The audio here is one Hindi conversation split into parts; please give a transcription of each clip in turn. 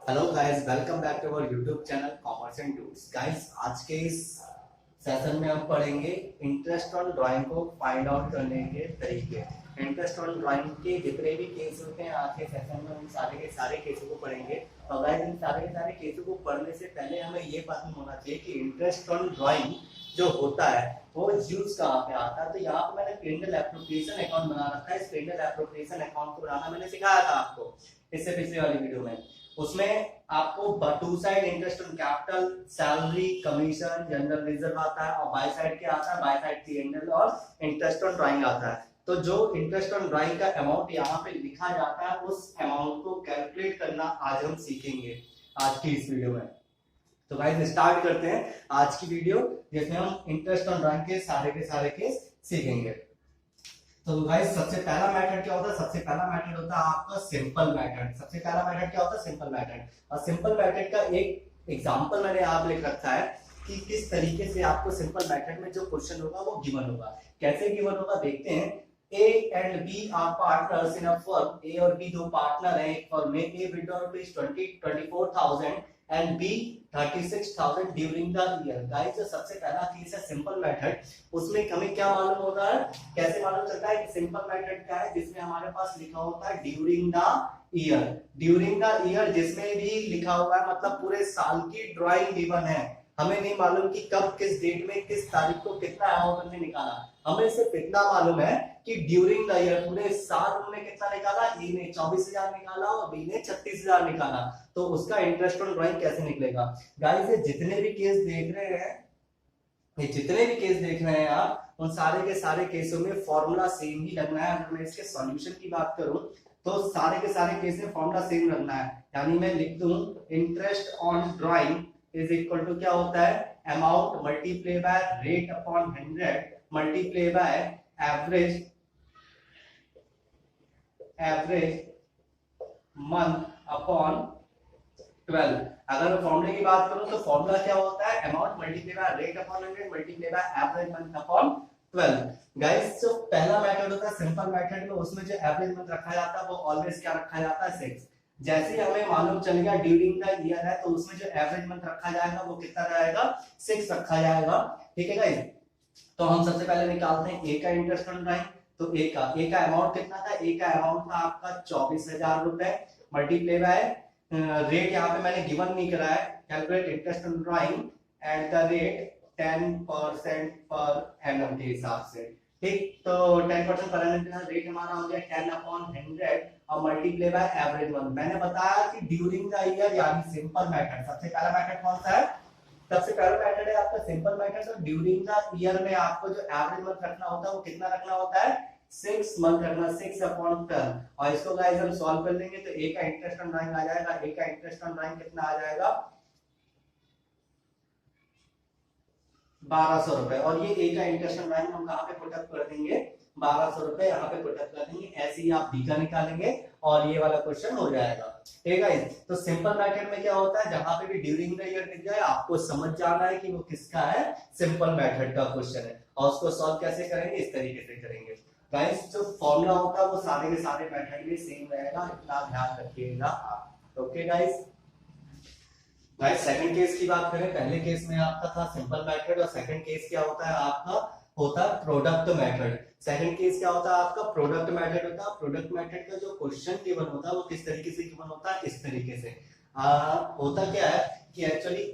Hello guys, welcome back to our YouTube channel commerce and tools. Guys, आज के इस सेशन में हम पढ़ेंगे इंटरेस्ट ऑन ड्राइंग को फाइंड आउट करने के तरीके। इंटरेस्ट ऑन ड्राइंग के जितने भी केस होते हैं आज के सेशन में उन सारे के सारे केसों को पढ़ेंगे। और गाइस, इन सारे के सारे केसों को पढ़ने से पहले हमें ये पता होना चाहिए कि इंटरेस्ट ऑन ड्राइंग जो होता है वो यूज कहाँ पे आता है। तो यहाँ पे मैंने पेंडल एप्रोप्रिएशन अकाउंट बना रखा है। इस पेंडल एप्रोप्रिएशन अकाउंट को बनाना मैंने सिखाया था आपको इससे पिछले वाली वीडियो में। उसमें आपको to side interest on capital, salary, commission, general reserve आता है और बाय साइड क्या आता है, बाय साइड पी&एल और इंटरेस्ट ऑन ड्राइंग आता है। तो जो इंटरेस्ट ऑन ड्राइंग का अमाउंट यहाँ पे लिखा जाता है उस अमाउंट को कैलकुलेट करना आज हम सीखेंगे आज की इस वीडियो में। तो गाइस स्टार्ट करते हैं आज की वीडियो जिसमें हम इंटरेस्ट ऑन ड्राइंग के सारे केस सीखेंगे। तो गाइस सबसे पहला मेथड क्या होता है? सबसे पहला मेथड होता है आपका सिंपल मेथड। सबसे पहला मेथड क्या होता है? Simple method. और सिंपल मेथड का एक एग्जांपल मैंने आप लिख रखा है कि किस तरीके से आपको सिंपल मेथड में जो क्वेश्चन होगा वो गिवन होगा। कैसे गिवन होगा देखते हैं। A and B are partners in a firm. A और बी दो पार्टनर हैं एक फर्म में। A withdrew rupees 24,000 and B 36,000 during the year. Guys जो सबसे पहला केस है सिंपल मेथड, उसमें हमें क्या मालूम होता है, कैसे मालूम चलता है कि सिंपल मेथड क्या है? जिसमें हमारे पास लिखा होता है during the year. During the year जिसमें भी लिखा हुआ है मतलब पूरे साल की ड्राइंग गिवन है। हमें नहीं मालूम कि कब किस डेट में किस तारीख को कितना अमाउंट हमने निकाला। हमें सिर्फ इतना मालूम है कि ड्यूरिंग द ईयर पूरे साल उन्होंने कितना निकाला। ए ने 24,000 निकाला और बी ने 36,000 निकाला। तो उसका इंटरेस्ट ऑन ड्राइंग कैसे निकलेगा? गाइस ये जितने भी केस देख रहे हैं, ये जितने भी केस देख रहे हैं आप, उन सारे के सारे केसों में फॉर्मूला सेम ही लगना है। अगर मैं इसके सॉल्यूशन की बात करूं तो सारे के सारे केस में फॉर्मूला सेम रखना है। यानी मैं लिख दूं interest on drawing is equal to क्या होता है, amount multiply by rate upon 100 multiply by average month upon 12। अगर मैं फॉर्मूले की बात करूं तो फॉर्मूला क्या होता है, amount multiply by rate upon 100 multiply by average month upon 12। Guys जो पहला मेथड होता है सिंपल मेथड में, उसमें जो एवरेज मंथ रखा जाता है वो ऑलवेज क्या रखा जाता है, 6। जैसे ही हमें मालूम चल गया ड्यूरिंग द ईयर है तो उसमें जो एवरेज मंथ रखा जाएगा वो कितना रहेगा, 6 रखा जाएगा। ठीक है गाइस, तो हम सबसे पहले निकालते हैं ए का इंटरेस्ट ऑन ड्राइंग। तो ए का अमाउंट कितना था? ए का अमाउंट था आपका 24,000 रुपए मल्टीप्लाई बाय रेट यहाँ पे मैंने गिवन नहीं करा है, calculate interest on drawing at the rate 10% per annum के हिसाब से। ठीक, तो 10% पर एनम का रेट हमारा हो गया 10/100 और मल्टीप्लाई बाय एवरेज मंथ। मैंने बताया कि ड्यूरिंग द ईयर यानी सिंपल मेथड। सबसे पहला मेथड कौन सा है? सबसे पहला मेथड है आपका सिंपल मेथड। तो ड्यूरिंग द ईयर में आपको जो एवरेज मंथ रखना होता है वो कितना रखना होता है, 6 मंथ रखना, 6/12। और इसको गाइस हम सॉल्व कर लेंगे तो ए का इंटरेस्ट ऑन ड्राइंग आ जाएगा। ए का इंटरेस्ट ऑन ड्राइंग कितना आ जाएगा, 1200 रुपए। और ये ए का इंटरेस्ट ऑन ड्राइंग हम कहां पे पुटअप कर देंगे, 1200 रुपए यहाँ पे पुटअप कर देंगे। ऐसे ही आप बी का निकालेंगे और ये वाला क्वेश्चन हो जाएगा। ठीक है, तो सिंपल मेथड में क्या होता है, जहां पे भी ड्यूरिंग द ईयर दिख जाए आपको समझ जाना है कि वो किसका है, सिंपल मेथड का क्वेश्चन है। और उसको सॉल्व कैसे करेंगे, इस तरीके से करेंगे। गाइस जो फॉर्मूला होता है वो सारे के सारे मेथड में सेम रहेगा, इतना ध्यान रखिएगा आप। Okay guys, guys second case की बात करें, पहले केस में आपका था सिंपल मेथड और सेकंड केस क्या होता है आपका, होता है प्रोडक्ट मेथड। सेकंड केस क्या होता है आपका, प्रोडक्ट मेथड होता है। प्रोडक्ट मेथड का जो क्वेश्चन गिवन होता है वो किस तरीके से गिवन होता है, इस तरीके से। होता क्या है कि एक्चुअली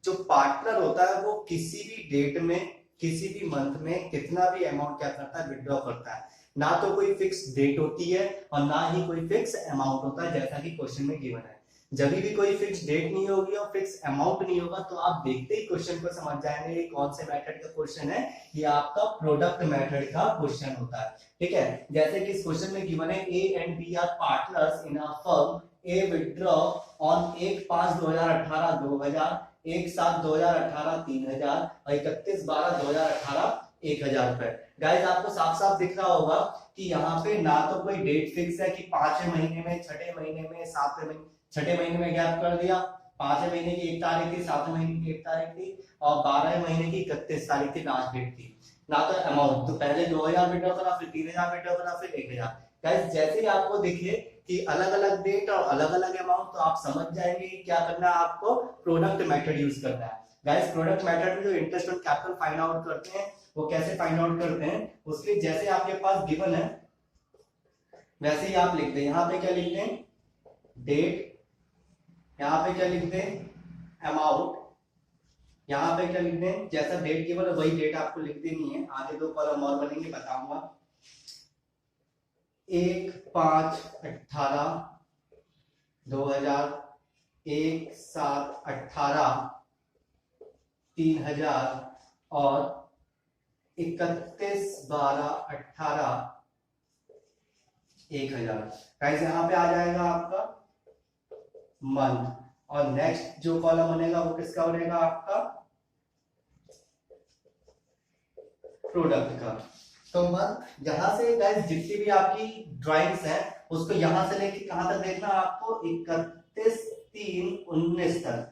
जो पार्टनर होता है वो किसी भी डेट में किसी भी मंथ में कितना भी अमाउंट क्या करता है, विड्रॉ करता है। ना तो कोई फिक्स डेट होती है और ना ही कोई फिक्स अमाउंट होता है, जैसा कि क्वेश्चन में गिवन है। जब भी कोई फिक्स डेट नहीं होगी और फिक्स अमाउंट नहीं होगा तो आप देखते ही क्वेश्चन को समझ जाएंगे ये कौन से मेथड का क्वेश्चन है। ये आपका प्रोडक्ट मेथड का क्वेश्चन होता है। ठीक है, जैसे कि इस क्वेश्चन में गिवन है A and B are partners in a firm. A withdraw on 1/5/2018 2,000, 1/7/2018 3,000 और 31/12/2018 1,000 रुपए। गाइस आपको साफ साफ दिख रहा होगा कि यहाँ पे ना तो कोई डेट फिक्स है कि 5वें महीने में, 6ठे महीने में, 7वें महीने, 6ठे महीने में गैप कर दिया, 5वें महीने की 1 तारीख थी, 7वें महीने की 1 तारीख थी और 12वें महीने की 31 तारीख थी लास्ट डेट थी। ना तो अमाउंट, तो पहले 2,000 विड्रॉ करा, फिर 3,000 विड्रॉ करा, फिर 1,000। गाइस जैसे ही आपको दिखे कि अलग अलग डेट और अलग अलग अमाउंट, तो आप समझ जाएंगे कि क्या करना है, आपको प्रोडक्ट मेथड यूज करना है। गाइस प्रोडक्ट मेथड में जो interest on capital find out करते हैं वो कैसे फाइंड आउट करते हैं, उसके जैसे आपके पास गिवन है वैसे ही आप लिखते हैं। यहाँ पे क्या लिखते हैं, डेट, यहाँ पे क्या लिखते हैं, अमाउंट, यहाँ पे क्या लिखते हैं, जैसा डेट गिवन है वही डेट आपको लिख देनी है। आगे 2 कॉलम और बनेंगे, बताऊंगा। 1/5/18, 2000, 1/7/18, 3000 और 31/12/18, 1000। गाइस यहाँ पे आ जाएगा आपका मंथ, और नेक्स्ट जो कॉलम बनेगा वो किसका बनेगा, आपका प्रोडक्ट का। तो मंथ यहां से गाइस जितनी भी आपकी ड्राइंग्स हैं उसको यहां से लेके कहां तक देखना है आपको, 31/3/19 तक।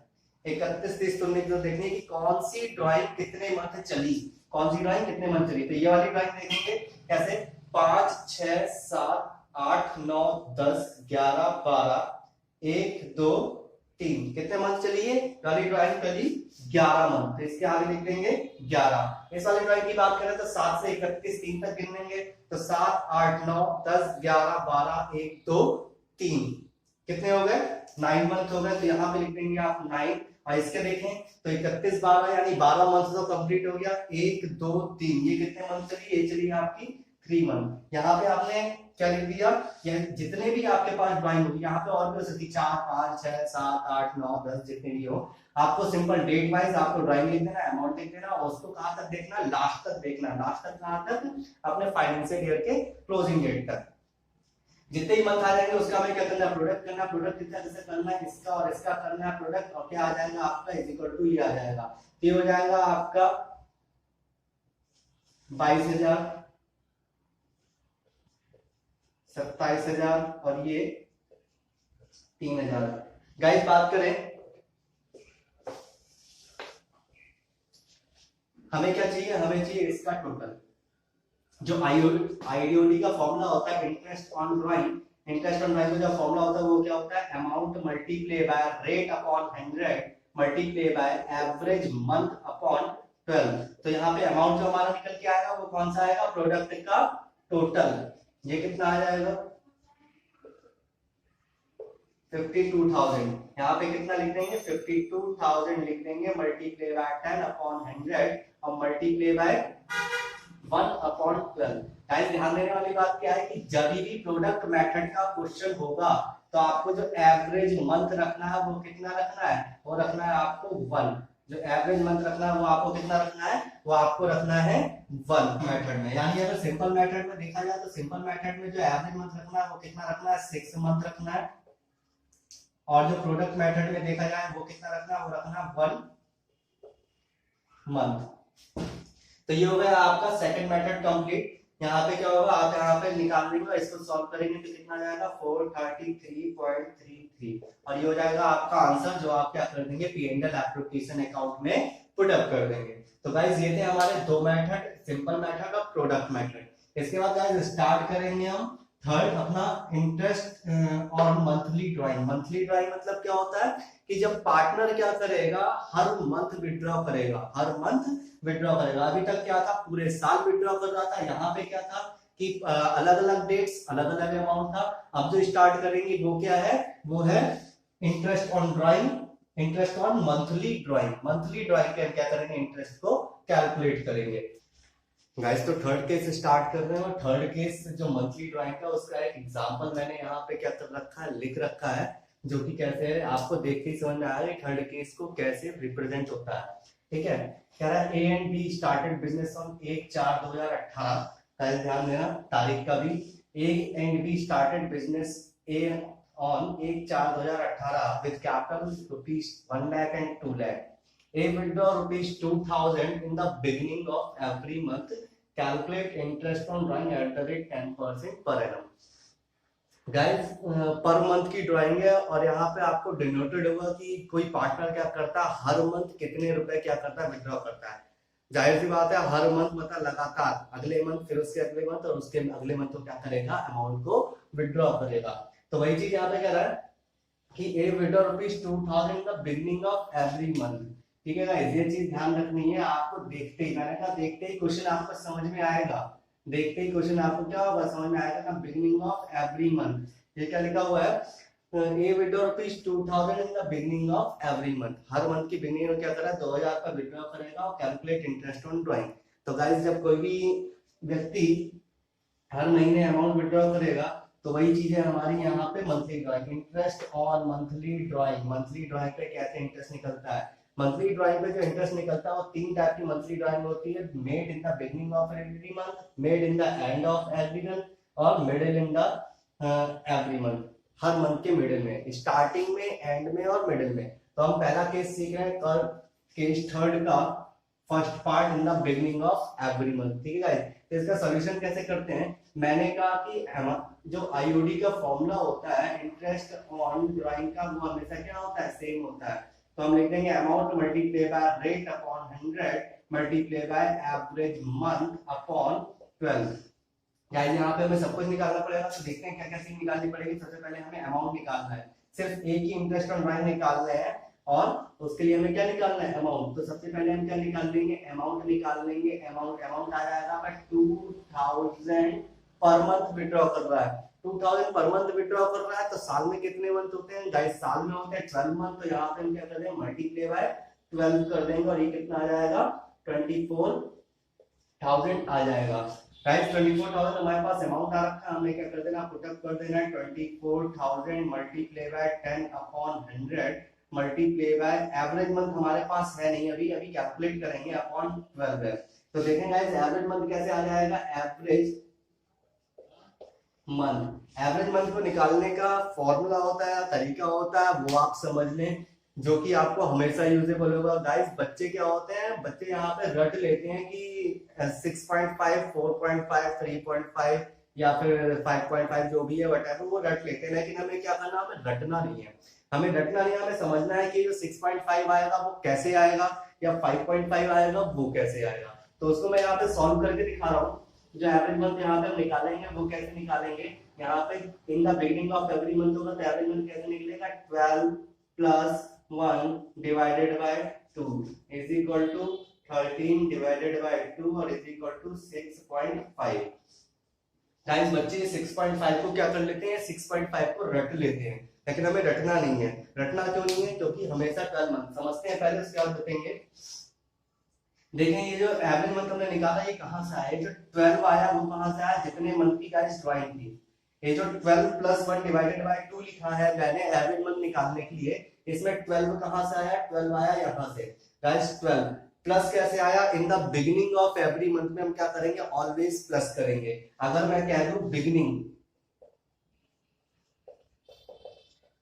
31/30/19 तक देखनी है कि कौन सी ड्राइंग कितने मंथ चली, कौन सी ड्राइंग कितने मंथ चली। तो ये वाली ड्राइंग देखेंगे कैसे, 5, 6, 7, 8, 9, 10, 11, 12, 1, 2, 3, कितने मंथ चली है वाली ड्राइंग, चली 11 मंथ। तो इसके आगे लिख देंगे 11। इस वाली ड्राइंग की बात करें तो 7 से 31 3 तक गिनेंगे, तो 7, 8, 9, 10, 11, 12, 1, 2, 3, कितने हो गए, 9 मंथ हो गए। तो यहाँ पे लिख देंगे आप 9। और इसके देखें तो 31/12 यानी 12 मंथ तो कंप्लीट हो गया। 1, 2, 3, ये कितने मंथ चली, ये चली आपकी 3 मंथ। यहाँ पे आपने क्या लिख दिया, ये जितने भी आपके पास ड्राइंग होगी, यहाँ पे और भी हो सकती है 4, 5, 6, 7, 8, 9, 10, जितने भी हो, आपको सिंपल डेट वाइज आपको ड्राइंग लिख देना, अमाउंट लिख देना, और उसको कहां तक देखना, लास्ट तक देखना। लास्ट तक कहां तक, अपने फाइनेंशियल ईयर के क्लोजिंग डेट तक। जितने ही मंथ आ जाएंगे उसका हमें क्या करना है, प्रोडक्ट करना। प्रोडक्ट कितना कैसे करना है, इसका और इसका करना है प्रोडक्ट, और क्या आ जाएगा आपका, इज इक्वल टू ये आ जाएगा। ये हो जाएगा आपका 22,000, 27,000 और ये 3,000। गाइस बात करें, हमें क्या चाहिए, हमें चाहिए इसका टोटल। जो आईडीओडी का फॉर्मूला होता है interest on drawing, interest on drawing का जो फॉर्मूला होता है वो क्या होता है, amount multiply by rate upon 100 multiply by average month upon 12। तो यहाँ पे अमाउंट जो हमारा निकल के आएगा वो कौन सा आएगा, प्रोडक्ट का टोटल। ये कितना आ जाएगा, 52,000। यहाँ पे कितना लिख देंगे, 52,000 लिख देंगे, मल्टीप्लाई बाय 10 अपॉन 100 और मल्टीप्लाई बाय 1/12। गाइस ध्यान देने वाली बात क्या है कि जब भी प्रोडक्ट मेथड का क्वेश्चन होगा तो आपको जो एवरेज मंथ रखना है वो कितना रखना है, वो रखना है आपको 1। जो एवरेज मंथ रखना है वो आपको कितना रखना है, वो आपको रखना है 1 मेथड में। यानी अगर सिंपल मेथड में देखा जाए तो सिंपल मेथड में जो एवरेज मंथ रखना है वो कितना रखना है, 6 मंथ रखना है। और जो प्रोडक्ट मेथड में देखा जाए वो कितना रखना है, वो रखना 1 मंथ। तो ये हो गया आपका सेकंड मेथड कंप्लीट। यहाँ पे क्या होगा, आप यहाँ पे निकाल देंगे, इसको सॉल्व करेंगे तो कितना जाएगा, 433.33, और ये हो जाएगा आपका आंसर, जो आप क्या कर देंगे, P&L एप्लीकेशन अकाउंट में पुट अप कर देंगे। तो गाइस ये थे हमारे 2 मेथड, सिंपल मेथड और प्रोडक्ट मेथड। इसके बाद गाइस स्टार्ट करेंगे हम थर्ड अपना interest on monthly drawing. Monthly drawing मतलब क्या होता है कि जब पार्टनर क्या करेगा, हर मंथ विड्रॉ करेगा, हर मंथ विड्रॉ करेगा। अभी तक क्या था, पूरे साल विड्रॉ कर रहा था। यहाँ पे क्या था कि अलग अलग डेट्स, अलग अलग अमाउंट था। अब जो स्टार्ट करेंगे वो क्या है, वो है interest on drawing, interest on monthly drawing. Monthly drawing के क्या करेंगे, इंटरेस्ट को कैलकुलेट करेंगे। गाइस तो थर्ड केस स्टार्ट कर रहे हैं, और थर्ड केस जो मंथली ड्राइंग का उसका एक एग्जांपल मैंने यहाँ पे क्या कर रखा है, लिख रखा है, जो कि कैसे है आपको देख के समझ में आ रहा है थर्ड केस को कैसे रिप्रेजेंट होता है। ठीक है, कह रहा है A and be started business on 1/4/2018। पहले ध्यान देना तारीख का भी, ए and be started business A on 1/4/2018 with capital ₹1 lakh and 2 lakh. A withdraw ₹2,000 in the beginning of every month. Calculate interest on drawing at the rate 10% per annum. Guys per month की ड्राइंग है, और यहाँ पे आपको डिनोटेड होगा कि कोई पार्टनर क्या करता है, हर मंथ कितने रुपए क्या करता है, विड्रॉ करता है। जाहिर सी बात है, हर मंथ मतलब लगातार अगले मंथ, फिर उसके अगले मंथ और उसके अगले मंथ को क्या करेगा, अमाउंट को विड्रॉ करेगा। तो वही चीज यहाँ पे कह रहा है कि A withdrew rupees 2000 in the beginning of every month. ठीक है गाइस, ये चीज ध्यान रखनी है आपको। देखते ही, मैंने कहा देखते ही क्वेश्चन आपको समझ में आएगा। देखते ही क्वेश्चन आपको क्या होगा, समझ में आएगा ना, बिगिनिंग ऑफ एवरी मंथ। ये क्या लिखा हुआ है, A withdrew rupees 2000 in the beginning of every month. हर मंथ की बिगिनिंग में क्या कर रहा है, 2000 का विड्रॉ करेगा और कैलकुलेट इंटरेस्ट ऑन ड्राइंग। तो गाइस जब कोई भी व्यक्ति हर महीने अमाउंट विड्रॉ करेगा तो वही चीज है हमारी यहाँ पे monthly drawing. Interest on monthly drawing, monthly drawing पे कैसे इंटरेस्ट निकलता है। मंथली ड्राइंग पे जो इंटरेस्ट निकलता है वो 3 टाइप की मंथली ड्राइंग होती है, made in the beginning of every month, made in the end of every month और middle in the every month. हर मंथ के मिडिल में, स्टार्टिंग में, एंड में और मिडिल में। तो हम पहला केस सीख रहे हैं, केस थर्ड का first part in the beginning of every month. ठीक है गाइस, तो इसका सॉल्यूशन कैसे करते हैं, मैंने कहा कि जो आईओडी का फॉर्मूला होता है इंटरेस्ट ऑन ड्राइंग का, वो हमेशा क्या होता है, सेम होता है। तो हम लिख देंगे amount multiply by rate upon 100 multiply by average month upon 12। Guys यहाँ पे हमें सब कुछ निकालना पड़ेगा, तो देखते हैं क्या क्या चीज निकालनी पड़ेगी। सबसे पहले हमें अमाउंट निकालना है, सिर्फ एक ही इंटरेस्ट ऑन ड्राइंग निकाल रहे हैं और उसके लिए हमें क्या निकालना है, अमाउंट। तो सबसे पहले हम क्या निकाल लेंगे, अमाउंट निकाल लेंगे। अमाउंट आ जाएगा 2000 पर मंथ विड्रॉ कर रहा है। 2000 पर मंथ विड्रॉ कर रहा है, तो साल में कितने मंथ होते हैं गाइस, साल में होते हैं 12 मंथ। तो यहाँ पे हम क्या कर देंगे, मल्टीप्लाई बाय 12 कर देंगे और ये कितना आ जाएगा, 24,000 आ जाएगा। गाइस 24,000 हमारे पास अमाउंट आ रखा है, हमें क्या कर देना, पुट अप कर देना 24,000 multiply by 10 upon 100 multiply by average month हमारे पास है नहीं अभी, अभी कैलकुलेट करेंगे अपॉन 12 है। तो देखें गाइस एवरेज मंथ कैसे आ जाएगा, एवरेज मंथ। एवरेज मंथ को निकालने का फॉर्मूला होता है, तरीका होता है, वो आप समझ लें, जो कि आपको हमेशा यूजेबल होगा। गाइस बच्चे क्या होते हैं, बच्चे यहाँ पे रट लेते हैं कि 6.5 4.5 3.5 या फिर 5.5 जो भी है वटएवर, वो रट लेते हैं। लेकिन हमें क्या करना, हमें रटना नहीं है, हमें रटना नहीं है, हमें समझना है कि जो 6.5 आएगा वो कैसे आएगा या 5.5 आएगा वो कैसे आएगा। तो उसको मैं यहाँ पे सॉल्व करके दिखा रहा हूँ। जो एवरेज मंथ यहाँ पे हम निकालेंगे वो कैसे निकालेंगे, यहाँ पे in the beginning of every month होगा, तो एवरेज मंथ कैसे निकलेगा, 12 plus 1 divided by 2 is equal to 13 divided by 2 और इज इक्वल टू 6.5। गाइस बच्चे 6.5 को क्या कर लेते हैं, 6.5 को रट लेते हैं, लेकिन हमें रटना नहीं है। रटना क्यों नहीं है, क्योंकि हमेशा 12 मंथ समझते हैं, पहले उसके बाद बताएंगे। देखें ये जो एवरेज मंथ हमने निकाला ये कहां से आया, जो 12 आया वो कहां से आया, जितने मंथ की गाइस ड्राइंग थी। ये जो 12 प्लस 1 डिवाइडेड बाय 2 लिखा है मैंने एवरेज मंथ निकालने के लिए, इसमें 12 कहां से आया, 12 आया यहां से। गाइस 12 प्लस कैसे आया, इन the beginning of every month में हम क्या करेंगे, ऑलवेज प्लस करेंगे। अगर मैं कह दूं बिगिनिंग,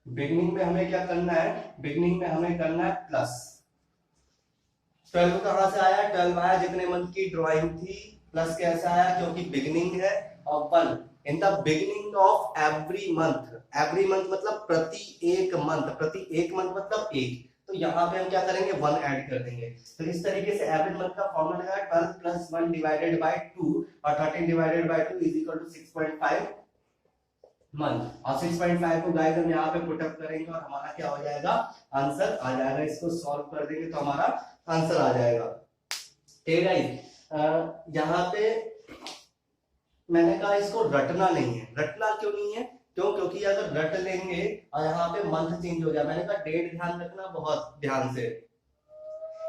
बिगिनिंग में हमें क्या करना है, बिगिनिंग में हमें करना है प्लस। 12 कहां से आया, 12 आया जितने मंथ की ड्राइंग थी, प्लस कैसे आया क्योंकि बिगिनिंग है, और 1 इन the beginning of every month. Every month मतलब प्रति एक मंथ, प्रति एक मंथ मतलब एक, तो यहाँ पे हम क्या करेंगे 1 ऐड कर देंगे। तो इस तरीके से एवरेज मंथ का फॉर्मूला है 12 प्लस 1 डिवाइडेड बाय 2 और 13 divided by 2 is equal to 6.5 month. और 6.5 को गाइस हम यहाँ पे पुट अप करेंगे और हमारा क्या हो जाएगा, आंसर आ जाएगा। इसको सॉल्व कर देंगे तो हमारा आंसर आ जाएगा। ठीक है, यहाँ पे मैंने कहा इसको रटना नहीं है। रटना क्यों नहीं है, क्यों, क्योंकि अगर रट लेंगे और यहाँ पे मंथ चेंज हो गया, मैंने कहा डेट ध्यान रखना बहुत ध्यान से।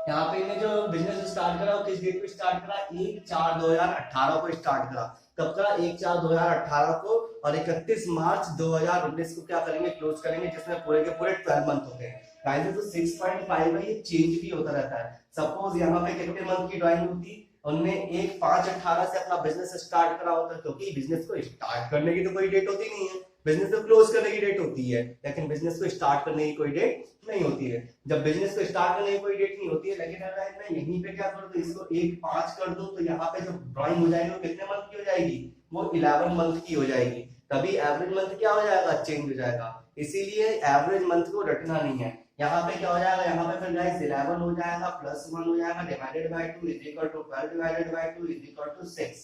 यहाँ पे इन्हें जो बिजनेस स्टार्ट करा वो किस डेट पे स्टार्ट करा, 1/4/2018 को स्टार्ट करा। कब करा, 1/4/2018 को, और 31 मार्च 2019 को क्या करेंगे, क्लोज करेंगे, जिसमें पूरे के पूरे 12 मंथ होते हैं। गाइस तो 6.5 है, ये चेंज भी होता रहता है। सपोज यहाँ पे कितने मंथ की ड्राइंग होती, उनने 1/5/18 से अपना बिजनेस स्टार्ट करा होता है, क्योंकि बिजनेस को स्टार्ट करने की तो कोई डेट होती नहीं है, बिजनेस को क्लोज करने की डेट होती है, लेकिन बिजनेस को स्टार्ट करने की कोई डेट नहीं होती है। जब बिजनेस को स्टार्ट करने की कोई डेट नहीं होती है, लेकिन अगर मैं यहीं पे क्या कर दूं, इसको 1/5 कर दूं, तो यहाँ पे जो ड्राइंग हो जाएगी वो कितने मंथ की हो जाएगी, वो 11 मंथ की हो जाएगी। तभी एवरेज मंथ क्या हो जाएगा, चेंज हो जाएगा। इसीलिए एवरेज मंथ को रटना नहीं है। यहाँ पे क्या हो जाएगा, यहाँ पे फिर गाइस 11 हो जाएगा प्लस 1 हो जाएगा divided by 2 is equal to 12 divided by 2 is equal to 6,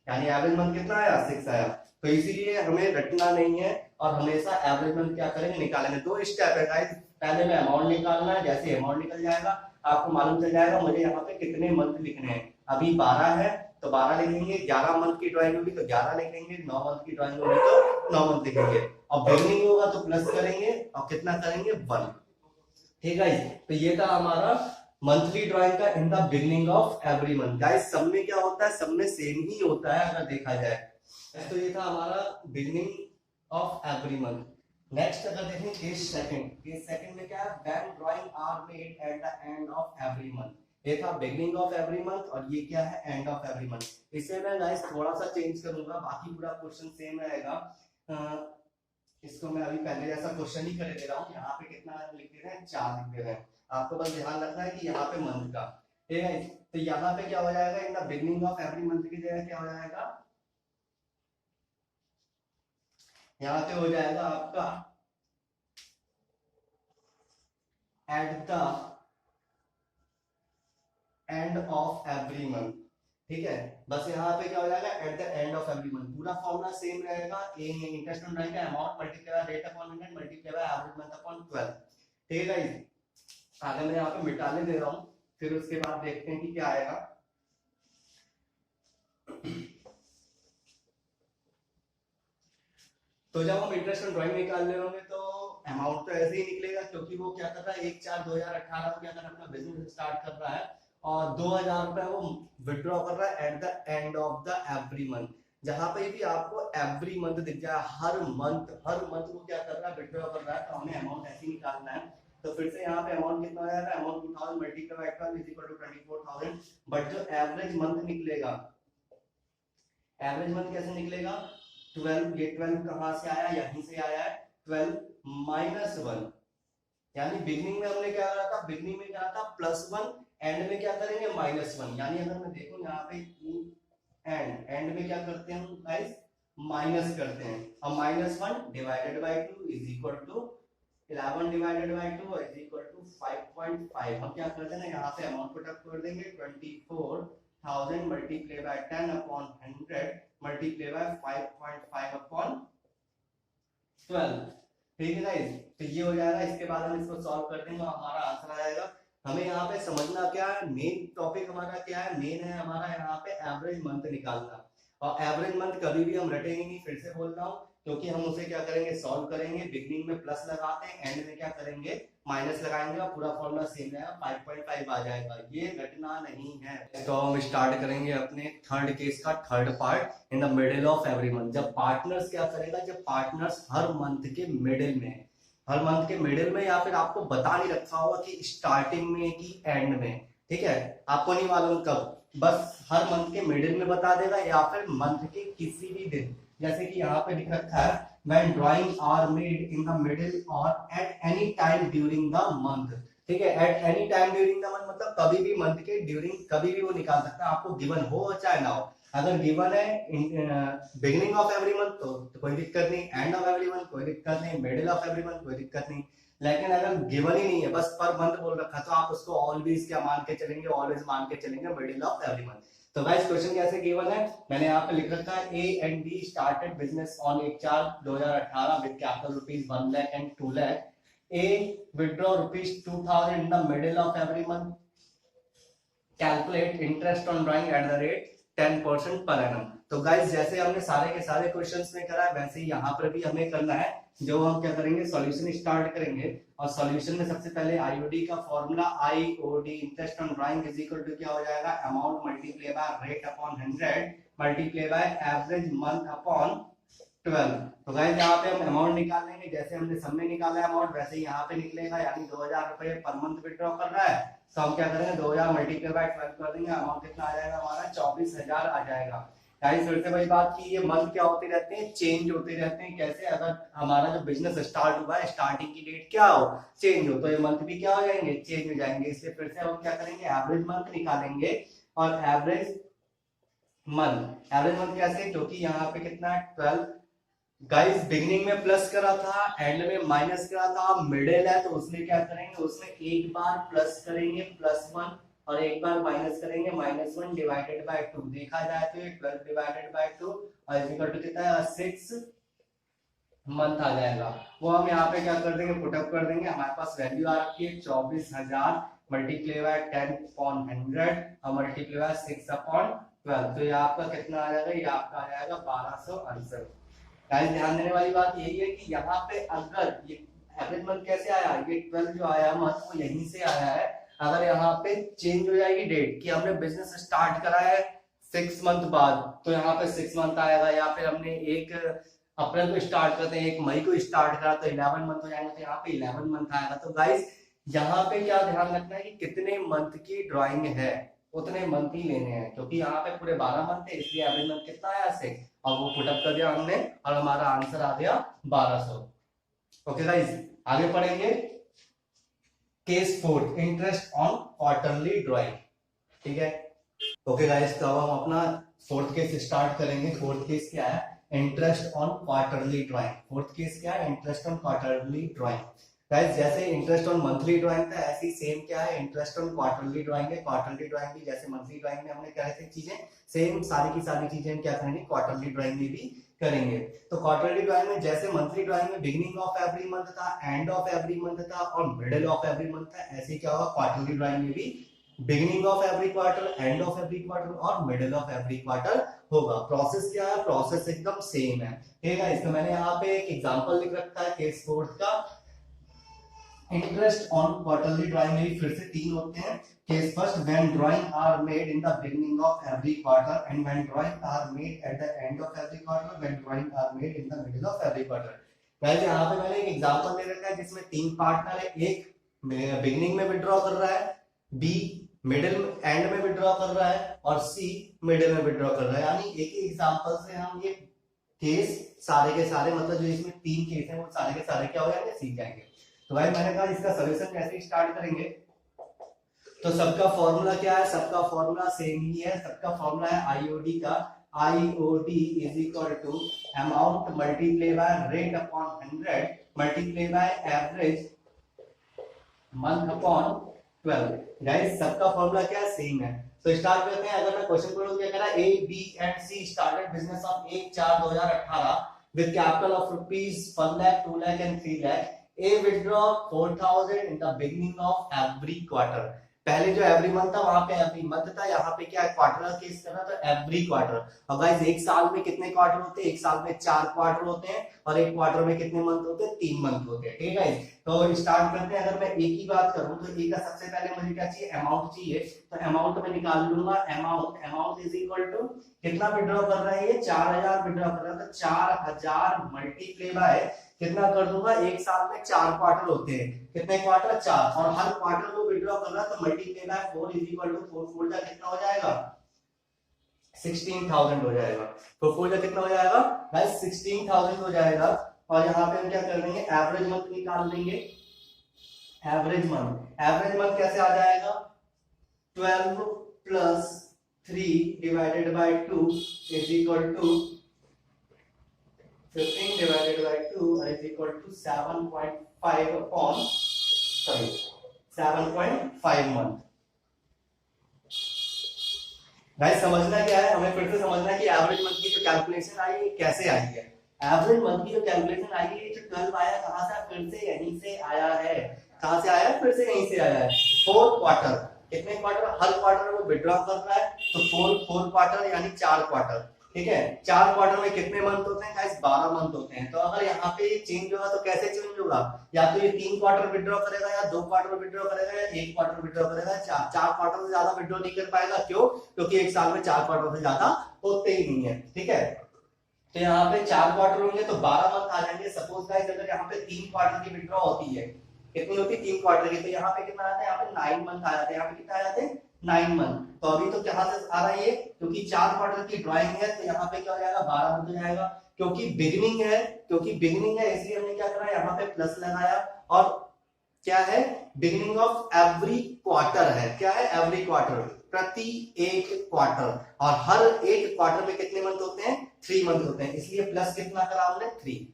यानी एवरेज मंथ कितना आया, 6 आया। तो इसीलिए हमें रटना नहीं है और हमेशा एवरेज मंथ क्या करेंगे, निकालेंगे। दो स्टेप है गाइस, पहले में अमाउंट निकालना है, जैसे अमाउंट निकल जाएगा आपको मालूम चल जाएगा मुझे यहाँ पे कितने मंथ लिखने हैं। अभी 12 है तो 12 लिखेंगे, 11 मंथ की ड्राइंग होगी तो 11 लिखेंगे, 9 मंथ की ड्राइंग होगी तो 9 मंथ लिखेंगे, और बिगनिंग होगा तो प्लस करेंगे और कितना करेंगे, 1। ठीक है, तो ये था हमारा मंथली ड्राइंग का in the beginning of every month. Guys सब में क्या होता है, सब में सेम ही होता है अगर देखा जाए। तो ये था हमारा beginning of every month. Next अगर देखें केस सेकंड में क्या है, when drawing are made at the end of every month. ये था बिगनिंग ऑफ एवरी मंथ और ये क्या है, एंड ऑफ एवरी मंथ। इसे मैं गाइस थोड़ा सा चेंज करूंगा, बाकी पूरा क्वेश्चन सेम रहेगा। इसको मैं अभी पहले जैसा क्वेश्चन ही कर दे रहा हूँ, यहाँ पे कितना लिख दे रहे हैं, 4 लिख दे रहे हैं। आपको बस ध्यान रखना है कि यहाँ पे मंथ का, ठीक है। तो यहाँ पे क्या हो जाएगा, in the beginning of every month की जगह क्या हो जाएगा, यहाँ पे हो जाएगा आपका eight the end of every month. ठीक है, बस यहाँ पे क्या हो जाएगा, eight the end of every month. पूरा फॉर्मूला सेम रहेगा, ए इंटरेस्ट ऑन ड्राइंग का amount multiply by rate upon 100 multiply by average month upon 12। ठीक है, आगे मैं यहाँ पे मिटाने दे रहा हूँ, फिर उसके बाद देखते हैं कि क्या आएगा। तो जब हम इंटरेस्ट ऑन ड्राइंग निकाल रहे होंगे तो अमाउंट तो ऐसे ही निकलेगा, क्योंकि वो क्या कर रहा है, 1/4/2018 को क्या कर रहा है, अपना बिजनेस स्टार्ट कर रहा है और 2000 रुपए वो विड्रॉ कर रहा है eight the end of the every month. जहां पे भी आपको एवरी मंथ दिख जाए, हर मंथ वो क्या कर रहा है, विड्रॉ कर रहा है, तो हमें अमाउंट ऐसे ही निकालना है। तो फिर से यहाँ पे अमाउंट कितना आया था, amount 2000 multiply by 12 is equal to 24000। But जो एवरेज मंथ निकलेगा, एवरेज मंथ कैसे निकलेगा, 12, ये 12 कहां से आया, यहीं से आया है, 12 माइनस 1, यानी बिगनिंग में हमने क्या करा था, बिगनिंग में क्या था +1, एंड में क्या करेंगे -1। यानी अगर मैं देखूं यहाँ पे एंड में क्या करते हैं गाइस, माइनस करते हैं, और -1 divided by 2 is equal to 11 divided by 2 is equal to 5.5। हम क्या करते हैं ना, यहाँ पे अमाउंट पुट अप कर देंगे, 24,000 multiply by 10 upon 100 multiply bye 5.5 upon 12। ठीक है गाइस, तो ये हो जाएगा। इसके बाद हम इसको सॉल्व कर देंगे और हमारा आंसर आ जाएगा। हमें यहाँ पे समझना क्या है, मेन टॉपिक हमारा क्या है, मेन है हमारा यहाँ पे एवरेज मंथ निकालना। और एवरेज मंथ कभी भी हम रटेंगे नहीं, फिर से बोल रहा हूँ, क्योंकि हम उसे क्या करेंगे, सॉल्व करेंगे। बिगनिंग में प्लस लगाते हैं, एंड में क्या करेंगे, माइनस लगाएंगे, और पूरा फॉर्मूला सेम है, 5.5 आ जाएगा। ये रटना नहीं है। तो हम स्टार्ट करेंगे अपने थर्ड केस का third part, in the middle of every month. जब पार्टनर्स क्या करेगा, जब पार्टनर्स हर मंथ के मिडिल में, हर मंथ के मिडिल में, या फिर आपको बता नहीं रखा होगा कि स्टार्टिंग में कि एंड में, ठीक है, आपको नहीं मालूम कब, बस हर मंथ के मिडिल में बता देगा, या फिर मंथ के किसी भी दिन, जैसे कि यहाँ पे लिख रखा है when drawing are made in the middle or at any time during the month। ठीक है, at any time during the month मतलब कभी भी मंथ के ड्यूरिंग कभी भी वो निकाल सकता है, आपको गिवन हो चाहे ना हो। अगर गिवन है बिगिनिंग ऑफ एवरी मंथ तो कोई दिक्कत नहीं, एंड ऑफ एवरी मंथ कोई दिक्कत नहीं, मिडिल ऑफ एवरी मंथ कोई दिक्कत नहीं। लेकिन अगर गिवन ही नहीं है, बस पर मंथ बोल रखा, तो आप उसको ऑलवेज क्या मान के चलेंगे, ऑलवेज मान के चलेंगे मिडिल ऑफ एवरी मंथ। तो गाइस क्वेश्चन कैसे गिवन है, मैंने यहाँ पे लिख रखा है, A and be started business on 1/4/2018 with capital ₹1 lakh and 2 lakh. A withdraw ₹2000 in the middle of every month. Calculate interest on drawing at the rate 10% per annum. तो गाइस जैसे हमने सारे के सारे क्वेश्चंस में करा है, वैसे ही यहाँ पर भी हमें करना है। जो हम क्या करेंगे, सॉल्यूशन स्टार्ट करेंगे, और सॉल्यूशन में सबसे पहले आईओडी का formula, IOD interest on drawing is equal to क्या हो जाएगा, amount multiply by rate upon 100 multiply by average month upon 12। तो गाइस यहाँ पे हम अमाउंट निकाल लेंगे, जैसे हमने सब में निकाला है अमाउंट, वैसे ही यहाँ पे निकलेगा, यानी 2000 रुपए पर मंथ विड्रॉ कर रहा है। तो हम क्या करेंगे, 2000 मल्टीप्लाई बाय 12 कर देंगे, अमाउंट कितना आ जाएगा हमारा, 24,000 आ जाएगा। गाइस फिर से वही बात की, ये मंथ क्या होते रहते हैं, चेंज होते रहते हैं। कैसे, अगर हमारा जो बिजनेस स्टार्ट हुआ है, स्टार्टिंग की डेट क्या हो, चेंज हो, तो ये मंथ भी क्या हो जाएंगे, चेंज हो जाएंगे। इसलिए फिर से हम क्या करेंगे, एवरेज मंथ निकालेंगे। और एवरेज मंथ कैसे, क्योंकि यहाँ पे कितना है 12 गाइस बिगिनिंग में प्लस करा था, एंड में माइनस करा था, मिडिल है तो उसमें क्या करेंगे, उसमें एक बार प्लस करेंगे +1 और एक बार माइनस करेंगे -1 डिवाइडेड बाय 2। देखा जाए तो ये 12 डिवाइडेड बाय 2 और इक्वल टू कितना है 6 मंथ आ जाएगा। वो हम यहाँ पे क्या कर देंगे, पुटअप कर देंगे। हमारे पास वैल्यू आ रखी है 24,000 मल्टीप्लाई बाय 10/100 और मल्टीप्लाई बाय 6/12। तो ये आपका कितना आ जाएगा, ये आपका आ जाएगा 1268। गाइस ध्यान देने वाली बात यही है कि यहाँ पे अगर ये एवरेज मंथ कैसे आया, ये 12 जो आया मंथ वो यहीं से आया है। अगर यहाँ पे चेंज हो जाएगी डेट कि हमने बिजनेस स्टार्ट करा है 6 मंथ बाद, तो यहाँ पे 6 मंथ आएगा। या फिर हमने 1 अप्रैल को स्टार्ट करते हैं, 1 मई को स्टार्ट करा तो 11 मंथ हो जाएंगे, तो यहाँ पे 11 मंथ आएगा। तो गाइस यहाँ पे क्या ध्यान रखना है कि कितने मंथ की ड्राइंग है उतने मंथ ही लेने हैं, क्योंकि यहाँ पे पूरे 12 मंथ है, इसलिए एवरेज मंथ कितना आया 6 और वो पुटअप कर दिया हमने और हमारा आंसर आ गया 1200। ओके गाइस आगे पढ़ेंगे case 4 interest on quarterly drawing. ठीक है ओके गाइस, तो अब हम अपना फोर्थ केस स्टार्ट करेंगे। फोर्थ केस क्या है, interest on quarterly drawing. Fourth case क्या है, interest on quarterly drawing. Guys जैसे इंटरेस्ट ऑन मंथली ड्राइंग था, ऐसी सेम क्या है इंटरेस्ट ऑन क्वार्टरली ड्राइंग है। क्वार्टरली ड्राइंग भी जैसे मंथली ड्राइंग में हमने क्या है चीजें सेम सारी की सारी चीजें क्या करेंगे क्वार्टरली ड्राइंग में भी करेंगे। तो क्वार्टरली ड्राइंग में जैसे मंथली ड्राइंग में बिगिनिंग ऑफ एवरी मंथ था, एंड ऑफ एवरी मंथ था और मिडिल ऑफ एवरी मंथ था, ऐसे क्या होगा क्वार्टरली ड्राइंग में भी beginning of every quarter, end of every quarter और मिडिल ऑफ एवरी क्वार्टर होगा। प्रोसेस क्या है, प्रोसेस एकदम सेम है। ठीक है, इसमें मैंने यहाँ पे एक एग्जांपल लिख रखा है केस 4 का। इंटरेस्ट ऑन क्वार्टरली ड्राइंग में फिर से 3 होते हैं। Case first, when drawing are made in the beginning of every quarter and when drawing are made at the end of every quarter, when drawing are made in the middle of every quarter. Guys यहाँ पे मैंने एक एग्जांपल ले रखा है जिसमें 3 पार्टनर है, एक बिगिनिंग में विड्रॉ कर रहा है, बी मिडिल एंड में विड्रॉ कर रहा है और सी मिडिल में विड्रॉ कर रहा है। यानी एक ही एग्जांपल से हम ये केस सारे के सारे मतलब जो इसमें 3 केस हैं वो सारे के सारे क्या हो जाएंगे, सीख जाएंगे। तो भाई मैंने कहा इसका सॉल्यूशन कैसे स्टार्ट करेंगे, तो सबका फॉर्मूला क्या है, सबका फॉर्मूला सेम ही है। सबका फॉर्मूला है आईओडी का, IOD is equal to amount multiply by rate upon 100 multiply by average month upon 12। Guys सबका फॉर्मूला क्या है, सेम है। तो स्टार्ट करते हैं। अगर मैं क्वेश्चन पढ़ूं क्या कह रहा है, A B and C started business on 1/4/2018 with capital of rupees 1 lakh 2 lakh and 3 lakh. A withdraw 4,000 in the beginning of every quarter। पहले जो एवरी मंथ था वहां पे एवरी मंथ था, यहाँ पे क्या है क्वार्टर का केस करना तो एवरी क्वार्टर। और गाइस एक साल में कितने क्वार्टर होते हैं, एक साल में 4 क्वार्टर होते हैं और एक क्वार्टर में कितने मंथ होते हैं, 3 मंथ होते हैं। ठीक है तो स्टार्ट करते हैं। अगर मैं ए की बात करूं तो ए का सबसे पहले मुझे क्या चाहिए, अमाउंट चाहिए। तो अमाउंट में निकाल लूंगा, अमाउंट इज इक्वल टू कितना विड्रॉ कर रहा है ये 4,000 विड्रॉ कर रहा है, तो 4,000 मल्टीप्लाई बाय कितना कर दूंगा, एक साल में 4 क्वार्टर होते हैं, कितने क्वार्टर 4 और हर क्वार्टर को विड्रॉ कर रहा है तो multiply by 4 is equal to 4 4 का कितना हो जाएगा 16,000 हो जाएगा। तो 4 का कितना हो जाएगा गाइस 16,000 हो जाएगा। और यहाँ पे हम क्या कर देंगे, एवरेज मंथ निकाल देंगे। एवरेज मंथ कैसे आ जाएगा, 12 plus 3 divided by 2 is equal to 15 divided by 2 is equal to 7.5 upon 7.5 month। Guys समझना क्या है, हमें फिर से समझना है कि एवरेज मंथ की जो कैलकुलेशन आई है कैसे आई है। एवरेज मंथ की जो कैलकुलेशन आई है, जो 12 आया कहां से, फिर से यहीं से आया है। कहां से आया है, फिर से यहीं से आया है। 4 क्वार्टर, कितने क्वार्टर, हर क्वार्टर वो विड्रॉ कर रहा है तो 4 क्वार्टर यानी 4 क्वार्टर। ठीक है 4 क्वार्टर में कितने मंथ होते हैं गाइस, 12 मंथ होते हैं। तो अगर यहाँ पे चेंज होगा तो कैसे चेंज होगा, या तो ये 3 क्वार्टर विड्रॉ करेगा या 2 क्वार्टर विड्रॉ करेगा या 1 क्वार्टर विड्रॉ करेगा। 4 क्वार्टर से ज्यादा विड्रॉ नहीं कर पाएगा, क्यों, क्योंकि एक साल में 4 क्वार्टर से ज्यादा होते ही नहीं है। ठीक है तो यहाँ पे 4 क्वार्टर होंगे तो 12 मंथ आ जाएंगे। सपोज गाइस अगर यहाँ पे 3 क्वार्टर की विड्रॉ होती है, कितनी होती है 3 क्वार्टर की, तो यहाँ पे कितना आता है, यहाँ पे 9 मंथ आ जाते हैं। यहाँ पे कितना आ जाते हैं 9 मंथ। तो अभी तो कहां से आ रहा है ये, क्योंकि 4 क्वार्टर की ड्राइंग है तो यहाँ पे क्या हो जाएगा 12 मंथ हो जाएगा। क्योंकि बिगिनिंग है इसलिए हमने क्या करा, यहाँ पे प्लस लगाया। और क्या है, बिगिनिंग ऑफ एवरी क्वार्टर है, क्या है एवरी क्वार्टर, प्रति एक क्वार्टर। और हर एक क्वार्टर में कितने मंथ होते हैं 3 मंथ होते हैं, इसलिए प्लस कितना करा हमने 3।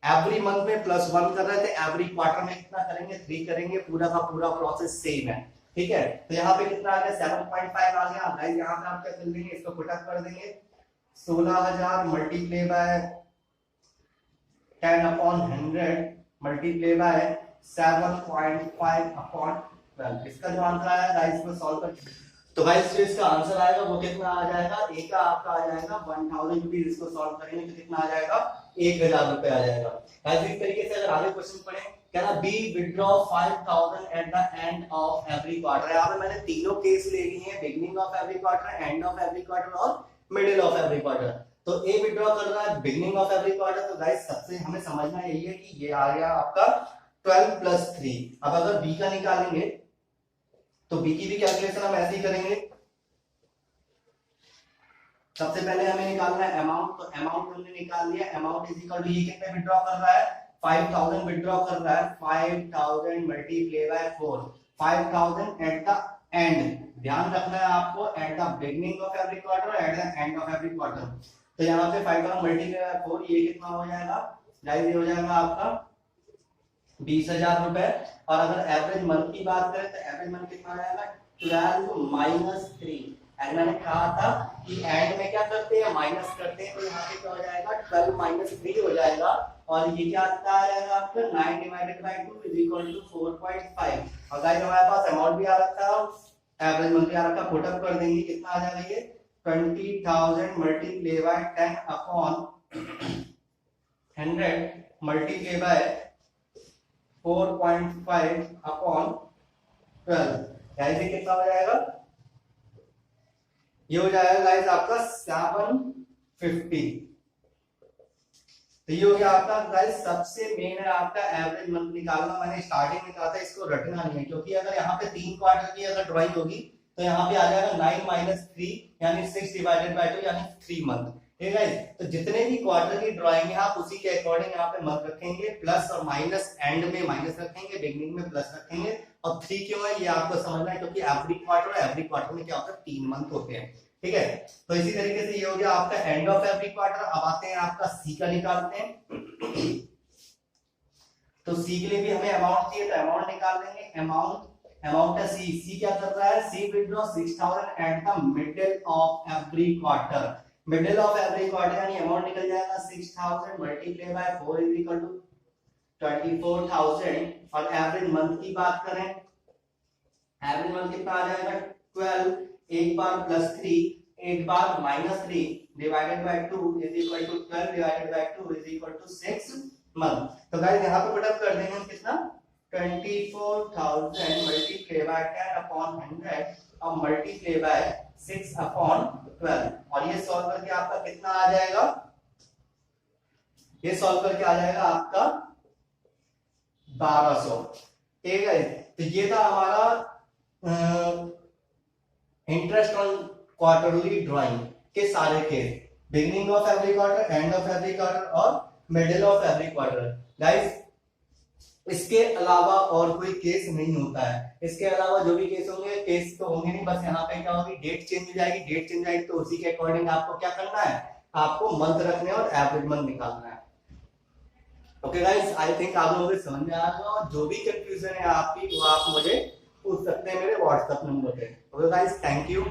एवरी मंथ में +1 कर रहे थे, एवरी क्वार्टर में कितना करेंगे 3 करेंगे, पूरा का पूरा प्रोसेस सेम है। ठीक है, तो यहाँ पे कितना आ गया 7.5 आ गया गाइस। यहाँ पे आप क्या कर लेंगे, इसको पुटअप कर देंगे, 16,000 मल्टीप्लाई बाय 10/100 मल्टीप्लाई बाय 7.5/12। इसका जो आंसर आया गाइस को सॉल्व कर, तो गाइस जो इसका आंसर आएगा वो कितना आ जाएगा, ए का आपका आ जाएगा 1000 रुपीज। इसको सॉल्व करेंगे तो कितना आ जाएगा 1000 रुपए आ जाएगा। गाइस इस तरीके से अगर आगे क्वेश्चन पढ़ें, क्या ना B withdraw 5000 at the end of every quarter. यहाँ पे मैंने तीनों केस ले लिए हैं, beginning of every quarter, end of every quarter और मिडिल ऑफ एवरी क्वार्टर। तो ए विथड्रॉ कर रहा है बिगिनिंग ऑफ एवरी क्वार्टर, तो गाइस सबसे हमें समझना यही है कि ये आ गया आपका 12 + 3। अब अगर बी का निकालेंगे तो बी की भी कैलकुलेशन हम ऐसे ही करेंगे। सबसे पहले हमें निकालना है अमाउंट, तो अमाउंट हमने निकाल लिया, अमाउंट इज इक्वल टू ये कितने विथड्रॉ कर रहा है 5000 विथड्रॉ कर रहा है, 5000 multiply by 4, 5000 at the and. ध्यान रखना है आपको, at the beginning of every quarter, eight the end of every quarter. तो यहाँ पे 5000 मल्टीप्लाई बाय 4 ये कितना हो जाएगा गाइस, ये हो जाएगा आपका 20,000 रुपए। और अगर एवरेज मंथ की बात करें तो एवरेज मंथ कितना आएगा 12 - 3। एंड मैंने कहा था कि एंड में क्या करते हैं माइनस करते हैं, तो यहाँ पे क्या हो जाएगा 12 - 3 हो जाएगा। और ये क्या आता है आपका 9 / 2 = 4.5। और गाइस हमारे पास अमाउंट भी आ रखा है, एवरेज मंथ भी आ रखा है, पुट अप कर देंगे कितना आ जाएगा ये 20,000 multiply by 10/100 multiply by 4.5/12। Guys ये कितना हो जाएगा, ये हो जाएगा गाइस आपका 750। तो ये हो गया आपका गाइस, सबसे मेन है आपका एवरेज मंथ निकालना। मैंने स्टार्टिंग में कहा था इसको रटना नहीं है, क्योंकि अगर यहाँ पे 3 क्वार्टर की अगर ड्राइंग होगी तो यहाँ पे आ जाएगा 9 - 3 यानी 6 / 2 यानी 3 मंथ। ठीक है, तो जितने भी क्वार्टर की ड्राइंग है आप उसी के अकॉर्डिंग यहाँ पे मंथ रखेंगे, प्लस और माइनस, एंड में माइनस रखेंगे, बिगनिंग में प्लस रखेंगे। और 3 क्यों है ये आपको समझना है, क्योंकि एवरी क्वार्टर में क्या होता है 3 मंथ होते हैं। ठीक है, तो इसी तरीके से ये हो गया आपका एंड ऑफ एवरी क्वार्टर। अब आते हैं आपका सी का निकालते हैं। तो सी के लिए भी हमें अमाउंट चाहिए, तो अमाउंट निकाल देंगे। अमाउंट है सी क्या कर रहा है, C withdraw 6000 at the middle of every quarter. Middle of every quarter यानी अमाउंट निकल जाएगा 6000 मल्टीप्लाई बाय 4 = 24,000। और एवरेज मंथ की बात करें, एवरेज मंथ कितना आ जाएगा 12, एक बार +3 एक बार -3 divided by 2 = 12 divided by 2 = 6 month. तो गाइस यहाँ पे पुट अप कर देंगे हम कितना 24,000 मल्टीप्लाई बाय 10/100 और मल्टीप्लाई बाय 6/12। और ये सॉल्व करके आपका कितना आ जाएगा, ये सॉल्व करके आ जाएगा आपका 1200। ठीक है, तो ये था हमारा इंटरेस्ट ऑन क्वार्टरली ड्राइंग के सारे case, beginning of every quarter, end of every quarter और middle of every quarter. Guys इसके अलावा और कोई केस नहीं होता है, इसके अलावा जो भी केस होंगे, केस तो होंगे नहीं, बस यहाँ पे क्या होगी डेट चेंज हो जाएगी, डेट चेंज आएगी तो उसी के अकॉर्डिंग आपको क्या करना है, आपको मंथ रखने और एवरेज मंथ निकालना है। ओके गाइस, आई थिंक आप लोगों को समझ में आ गया। और जो भी कंफ्यूजन है आपकी वो आप मुझे पूछ सकते हैं मेरे व्हाट्सएप नंबर पे। Okay guys, thank you.